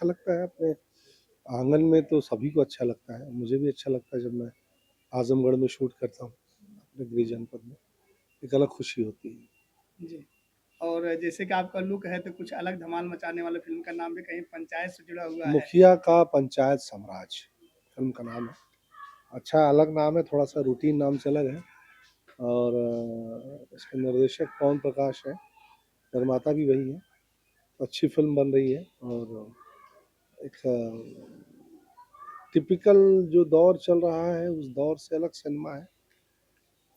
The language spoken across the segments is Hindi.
लगता है अपने आंगन में, तो सभी को अच्छा लगता है। मुझे भी अच्छा लगता है जब मैं आज़मगढ़ में शूट करता हूँ, अपने गृह जनपद में। एक अलग खुशी होती है। जी। और जैसे कि आपका लुक है तो कुछ अलग धमाल मचाने वाले फ़िल्म का नाम भी कहीं पंचायत से जुड़ा हुआ है। मुखिया का पंचायत साम्राज्य फ़िल्म का नाम है। अच्छा अलग नाम है, थोड़ा-सा रूटीन नाम से अलग है। और इसके निर्देशक पवन प्रकाश हैं, निर्माता भी वही हैं। तो अच्छी फ़िल्म बन रही है और एक टिपिकल जो दौर चल रहा है, उस दौर से अलग सिनेमा है।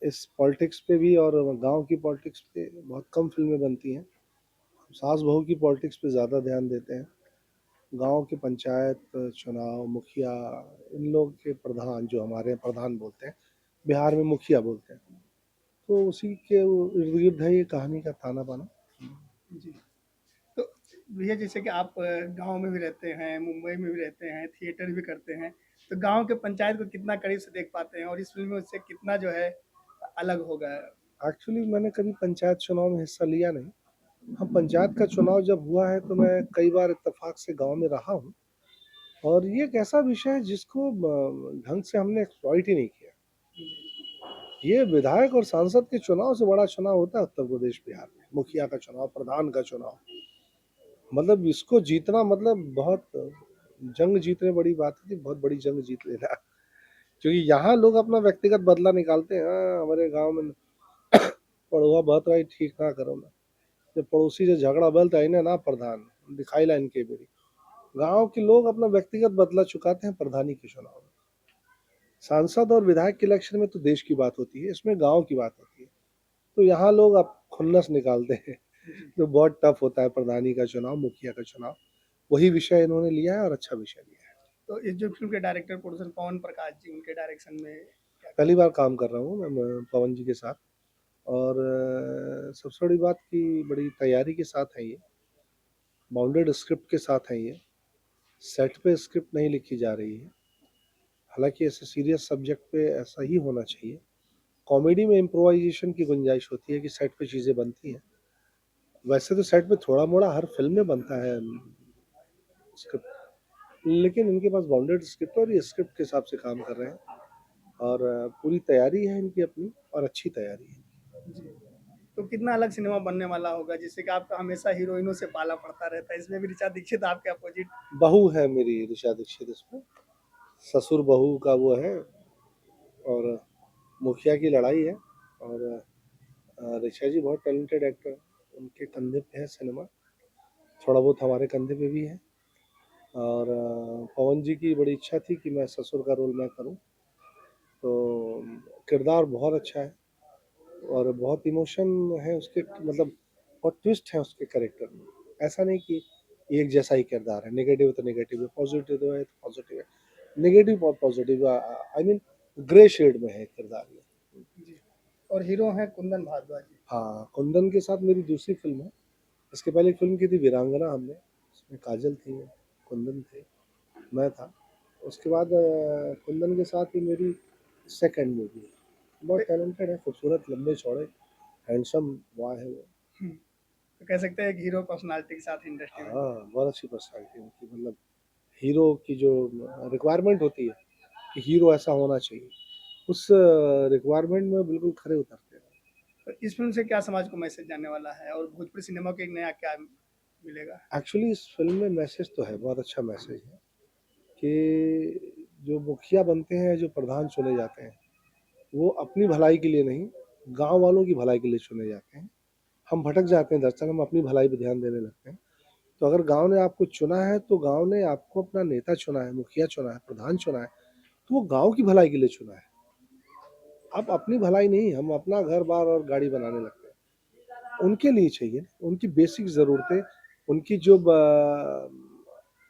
इस पॉलिटिक्स पे भी और गाँव की पॉलिटिक्स पे बहुत कम फ़िल्में बनती हैं। सास-बहू की पॉलिटिक्स पे ज़्यादा ध्यान देते हैं। गाँव के पंचायत चुनाव, मुखिया, इन लोग के प्रधान जो हमारे यहाँ प्रधान बोलते हैं, बिहार में मुखिया बोलते हैं। तो उसी के इर्द-गिर्द है ये कहानी का ताना-बाना। जी। तो भैया जैसे कि आप गाँव में भी रहते हैं, मुंबई में भी रहते हैं, थिएटर भी करते हैं, तो गाँव के पंचायत को कितना करीब से देख पाते हैं और इस फ़िल्म में उससे कितना जो है अलग होगा? एक्चुअली मैंने कभी पंचायत चुनाव में हिस्सा लिया नहीं। हाँ, पंचायत का चुनाव जब हुआ है तो मैं कई बार इत्तेफ़ाक से गाँव में रहा हूँ और ये एक ऐसा विषय है जिसको ढंग से हमने एक्सप्लॉइट ही नहीं किया। ये विधायक और सांसद के चुनाव से बड़ा चुनाव होता है उत्तर प्रदेश, बिहार में। मुखिया का चुनाव, प्रधान का चुनाव। मतलब इसको जीतना मतलब बहुत जंग जीतने बड़ी बात होती है, बहुत बड़ी जंग जीत लेना। क्योंकि यहाँ लोग अपना व्यक्तिगत बदला निकालते हैं, हाँ, हमारे गाँव में पड़ोआ बहुत रही ठीक ना करो ना। जब पड़ोसी से झगड़ा बलता है ना प्रधान, दिखाइला इनके बेरी। गाँव के लोग अपना व्यक्तिगत बदला चुकाते हैं प्रधानी के चुनाव में। सांसद और विधायक के इलेक्शन में तो देश की बात होती है, इसमें गाँव की बात होती है। तो यहाँ लोग अब खुन्नस निकालते हैं। जी। तो बहुत टफ होता है प्रधानी का चुनाव, मुखिया का चुनाव। वही विषय इन्होंने लिया है और अच्छा विषय लिया है। तो इस जो फ़िल्म के डायरेक्टर प्रोड्यूसर पवन प्रकाश जी, उनके डायरेक्शन में क्या पहली कहेंगे? बार काम कर रहा हूँ मैं पवन जी के साथ और सबसे बड़ी बात कि बड़ी तैयारी के साथ है ये, बाउंडेड स्क्रिप्ट के साथ है ये। सेट पे स्क्रिप्ट नहीं लिखी जा रही है। हालाँकि ऐसे सीरियस सब्जेक्ट पे ऐसा ही होना चाहिए। कॉमेडी में इम्प्रोवाइज़ेशन की गुंजाइश होती है कि सेट पे चीज़ें बनती हैं। वैसे तो सेट पे थोड़ा-मोड़ा हर फ़िल्म में बनता है स्क्रिप्ट, लेकिन इनके पास बाउंडेड स्क्रिप्ट है और ये स्क्रिप्ट के हिसाब से काम कर रहे हैं और पूरी तैयारी है इनकी अपनी और अच्छी तैयारी है। जी। तो कितना अलग सिनेमा बनने वाला होगा जिससे कि आपका हमेशा हीरोइनों से पाला पड़ता रहता है, इसमें भी ऋचा दीक्षित आपके अपोज़िट। बहू है मेरी ऋचा दीक्षित इसमें, ससुर-बहू का वो है और मुखिया की लड़ाई है और ऋचा जी बहुत टैलेंटेड एक्टर हैं, उनके कंधे पे है सिनेमा, थोड़ा बहुत हमारे कंधे पे भी है और पवन जी की बड़ी इच्छा थी कि मैं ससुर का रोल मैं करूँ, तो किरदार बहुत अच्छा है और बहुत इमोशन है उसके, मतलब बहुत ट्विस्ट है उसके कैरेक्टर में। ऐसा नहीं कि एक जैसा ही किरदार है, नेगेटिव तो नेगेटिव है, पॉजिटिव है तो पॉजिटिव है। नेगेटिव और positive I mean grey shade में है किरदार ये। जी। और हीरो हैं कुंदन भारद्वाज जी। हाँ, कुंदन के साथ मेरी दूसरी फ़िल्म है। इसके पहले एक फ़िल्म की थी वीरांगना हमने, उसमें काजल थी, कुंदन थे, मैं था। उसके बाद कुंदन के साथ ही मेरी सेकंड मूवी है। बहुत तो टैलेंटेड है, खूबसूरत, लंबे-चौड़े, हैंडसम बॉय है वो। हुँ, तो कह सकते हैं एक हीरो पर्सनैलिटी के साथ इंडस्ट्री में। हाँ, बहुत अच्छी पर्सनैलिटी है उनकी, मतलब हीरो की जो रिक्वायरमेंट होती है कि हीरो ऐसा होना चाहिए, उस रिक्वायरमेंट में बिल्कुल खरे उतरते हैं। तो इस फ़िल्म से क्या समाज को मैसेज जाने वाला है और भोजपुरी सिनेमा को एक नया क्या मिलेगा? एक्चुअली इस फ़िल्म में मैसेज तो है, बहुत अच्छा मैसेज है कि जो मुखिया बनते हैं, जो प्रधान चुने जाते हैं, वो अपनी भलाई के लिए नहीं, गाँव वालों की भलाई के लिए चुने जाते हैं। हम भटक जाते हैं दरअसल, हम अपनी भलाई पे ध्यान देने लगते हैं। तो अगर गाँव ने आपको चुना है, तो गाँव ने आपको अपना नेता चुना है, मुखिया चुना है, प्रधान चुना है, तो वो गाँव की भलाई के लिए चुना है। अब अपनी भलाई नहीं, हम अपना घर-बार और गाड़ी बनाने लगते हैं। उनके लिए चाहिए ना, उनकी बेसिक ज़रूरतें, उनकी जो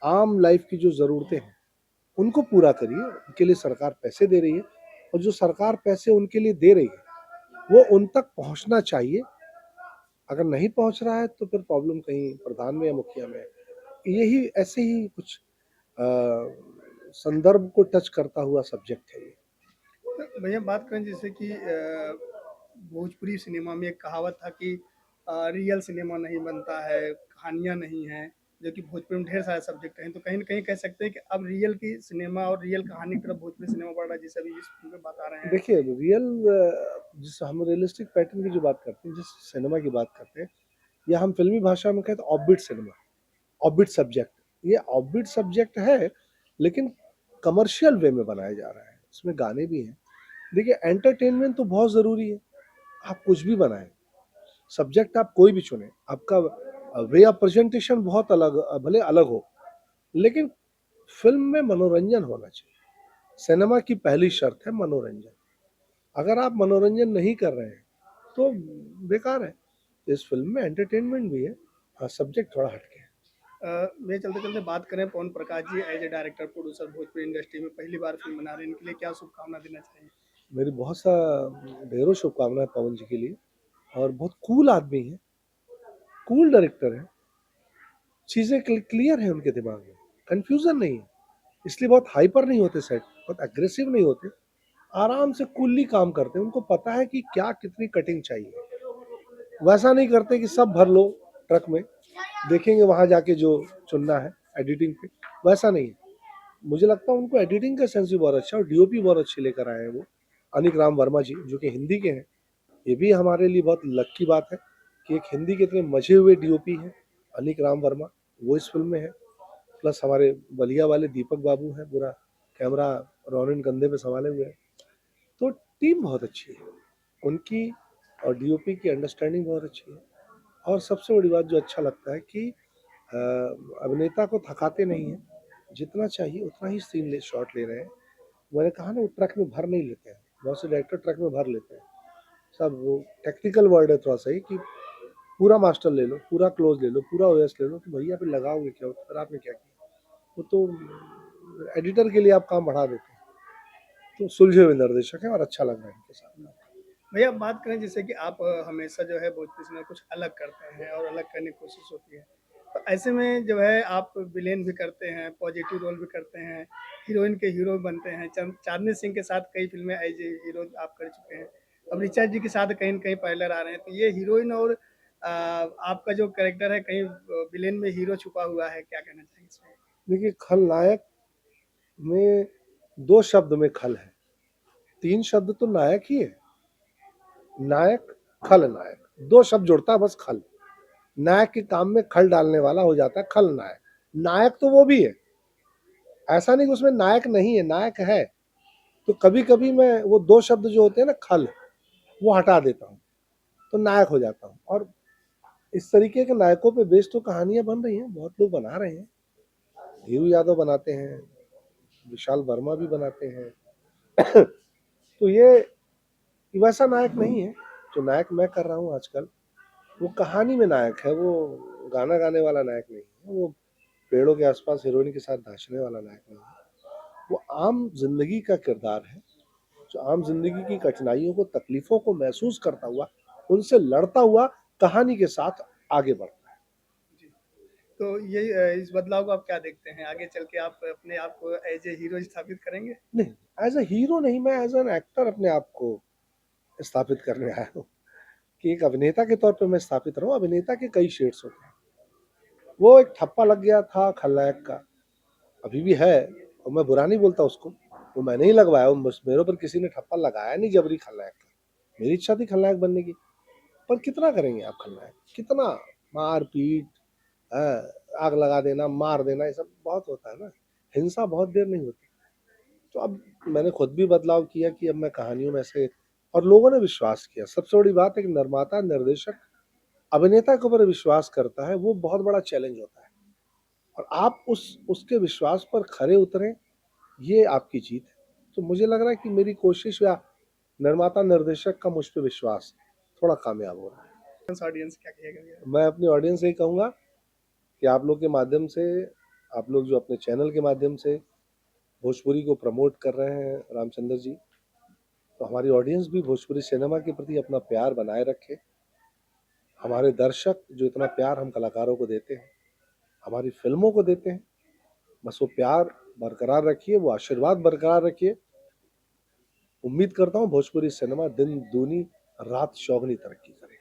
आम लाइफ़ की जो ज़रूरतें हैं, उनको पूरा करिए। उनके लिए सरकार पैसे दे रही है और जो सरकार पैसे उनके लिए दे रही है, वो उन तक पहुँचना चाहिए। अगर नहीं पहुँच रहा है, तो फिर प्रॉब्लम कहीं प्रधान में या मुखिया में है। यही ऐसे ही कुछ अ, संदर्भ को टच करता हुआ सब्जेक्ट है ये। तो भैया बात करें जैसे कि भोजपुरी सिनेमा में एक कहावत था कि रियल सिनेमा नहीं बनता है, कहानियाँ नहीं हैं, जो कि भोजपुरी में ढेर सारे सब्जेक्ट हैं, तो कहीं न कहीं कह सकते हैं कि अब रियल की सिनेमा और रियल कहानी की तरफ भोजपुरी सिनेमा बढ़ रहा है, जैसे अभी इस फ़िल्म में बता रहे हैं। देखिए रियल जिस हम रियलिस्टिक पैटर्न की जो बात करते हैं, जिस सिनेमा की बात करते हैं, या हम फ़िल्मी भाषा में कहें तो ऑफबीट सिनेमा, ऑफबीट सब्जेक्ट। ये ऑफबीट सब्जेक्ट है, लेकिन कमर्शियल वे में बनाया जा रहा है। इसमें गाने भी हैं। देखिए एंटरटेनमेंट तो बहुत ज़रूरी है। आप कुछ भी बनाएँ, सब्जेक्ट आप कोई भी चुनें, आपका वे ऑफ प्रेजेंटेशन बहुत अलग भले अलग हो, लेकिन फ़िल्म में मनोरंजन होना चाहिए। सिनेमा की पहली शर्त है मनोरंजन। अगर आप मनोरंजन नहीं कर रहे हैं, तो बेकार है। इस फ़िल्म में एंटरटेनमेंट भी है। हाँ, सब्जेक्ट थोड़ा हट के है। भैया चलते-चलते बात करें Pawan Prakash ji as a director, producer Bhojpuri industry में पहली बार फ़िल्म बना रहे हैं, इनके लिए क्या शुभकामना देना चाहेंगे? मेरी बहुत सा ढेरों शुभकामनाएँ पवन जी के लिए, और बहुत कूल आदमी हैं, कूल डायरेक्टर हैं। चीज़ें क्लियर हैं उनके दिमाग में, कन्फ्यूज़न नहीं है। इसलिए बहुत हाइपर नहीं होते सेट, बहुत एग्रेसिव नहीं होते, आराम से कूली काम करते हैं। उनको पता है कि क्या कितनी कटिंग चाहिए। वैसा नहीं करते कि सब भर लो ट्रक में, देखेंगे वहाँ जाके जो चुनना है एडिटिंग पे, वैसा नहीं है। मुझे लगता है उनको एडिटिंग का सेंस भी बहुत अच्छा और डीओपी बहुत अच्छी लेकर आए हैं वो, अनिक राम वर्मा जी, जो कि हिंदी के हैं। ये भी हमारे लिए बहुत लक की बात है कि एक हिंदी के इतने मजे हुए डीओपी हैं, अनिक राम वर्मा, वो इस फ़िल्म में है। प्लस हमारे बलिया वाले दीपक बाबू हैं, पूरा कैमरा रोनिन कंधे पे सँभाले हुए हैं। तो टीम बहुत अच्छी है उनकी, और डीओपी की अंडरस्टैंडिंग बहुत अच्छी है। और सबसे बड़ी बात जो अच्छा लगता है कि अभिनेता को थकाते नहीं हैं, जितना चाहिए उतना ही सीन ले शॉट ले रहे हैं। मैंने कहा ना, वो ट्रक में भर नहीं लेते हैं, बहुत से डायरेक्टर ट्रक में भर लेते हैं। सब वो टेक्निकल वर्ड है थोड़ा सा ही कि पूरा मास्टर ले लो, पूरा क्लोज ले लो, पूरा ओएस ले लो, तो भैया फिर लगाओगे क्या, फिर आपने क्या किया? वो तो एडिटर के लिए आप काम बढ़ा देते हैं। तो सुलझे हुए निर्देशक हैं और अच्छा लग रहा है इनके साथ। भैया बात करें जैसे कि आप हमेशा जो है भोजपुरी सिनेमा कुछ अलग करते हैं और अलग करने की कोशिश होती है। तो ऐसे में जो है आप विलेन भी करते हैं, पॉजिटिव रोल भी करते हैं, हीरोइन के हीरो बनते हैं। चांदनी सिंह के साथ कई फ़िल्में एज़ ए हीरो आप कर चुके हैं। अब ऋचा जी के साथ कहीं न कहीं पैरेलल आ रहे हैं। तो ये हीरोइन और आपका जो कैरेक्टर है कहीं विलेन में हीरो छुपा हुआ है, क्या कहना चाहेंगे इसमें? देखिए खलनायक में 2 शब्द में खल है, 3 शब्द तो नायक ही है। नायक, खलनायक, 2 शब्द जुड़ता है बस खल। नायक के काम में खल डालने वाला हो जाता है खलनायक। नायक तो वो भी है, ऐसा नहीं कि उसमें नायक नहीं है, नायक है। तो कभी-कभी मैं वो 2 शब्द जो होते हैं ना खल, वो हटा देता हूँ, तो नायक हो जाता हूँ। और इस तरीके के नायकों पे बेस्ड तो कहानियाँ बन रही हैं, बहुत लोग बना रहे हैं। धीरू यादव बनाते हैं, विशाल वर्मा भी बनाते हैं। तो ये वैसा नायक नहीं है, जो नायक मैं कर रहा हूँ आजकल, वो कहानी में नायक है, वो गाना गाने वाला नायक नहीं है, वो पेड़ों के आसपास हीरोइन के साथ नाचने वाला नायक नहीं है। वो आम ज़िंदगी का किरदार है, जो आम ज़िंदगी की कठिनाइयों को, तकलीफ़ों को महसूस करता हुआ, उनसे लड़ता हुआ कहानी के साथ आगे बढ़ता है। जी। तो ये इस बदलाव को आप क्या देखते हैं? आगे चल के आप अपने आप को एज़ ए हीरो स्थापित करेंगे? नहीं, एज़ अ हीरो नहीं, मैं एज़ एन एक्टर अपने आप को स्थापित करने आया हूँ कि एक अभिनेता के तौर पे मैं स्थापित रहूँ। अभिनेता के कई शेड्स होते हैं। वो एक ठप्पा लग गया था खलनायक का, अभी भी है, और मैं बुरा नहीं बोलता उसको, वो मैंने ही लगवाया, वो बस मेरे ऊपर किसी ने ठप्पा लगाया नहीं जबरी खलनायक का। मेरी इच्छा थी खलनायक बनने की, पर कितना करेंगे आप खलनायक? कितना मार-पीट, आग लगा देना, मार देना, ये सब बहुत होता है ना, हिंसा बहुत देर नहीं होती। तो अब मैंने खुद भी बदलाव किया कि अब मैं कहानियों में ऐसे, और लोगों ने विश्वास किया। सबसे बड़ी बात है कि निर्माता, निर्देशक अभिनेता के ऊपर विश्वास करता है, वो बहुत बड़ा चैलेंज होता है, और आप उसके विश्वास पर खरे उतरें, ये आपकी जीत है। तो मुझे लग रहा है कि मेरी कोशिश या निर्माता निर्देशक का मुझ पे विश्वास थोड़ा कामयाब हो रहा है। ऑडियंस क्या कहेगा भैया? मैं अपनी ऑडियंस से ही कहूँगा कि आप लोग के माध्यम से, आप लोग जो अपने चैनल के माध्यम से भोजपुरी को प्रमोट कर रहे हैं रामचंद्र जी, तो हमारी ऑडियंस भी भोजपुरी सिनेमा के प्रति अपना प्यार बनाए रखे। हमारे दर्शक जो इतना प्यार हम कलाकारों को देते हैं, हमारी फिल्मों को देते हैं, बस वो प्यार बरकरार रखिए, वो आशीर्वाद बरकरार रखिए। उम्मीद करता हूँ भोजपुरी सिनेमा दिन दूनी रात चौगुनी तरक्की करे।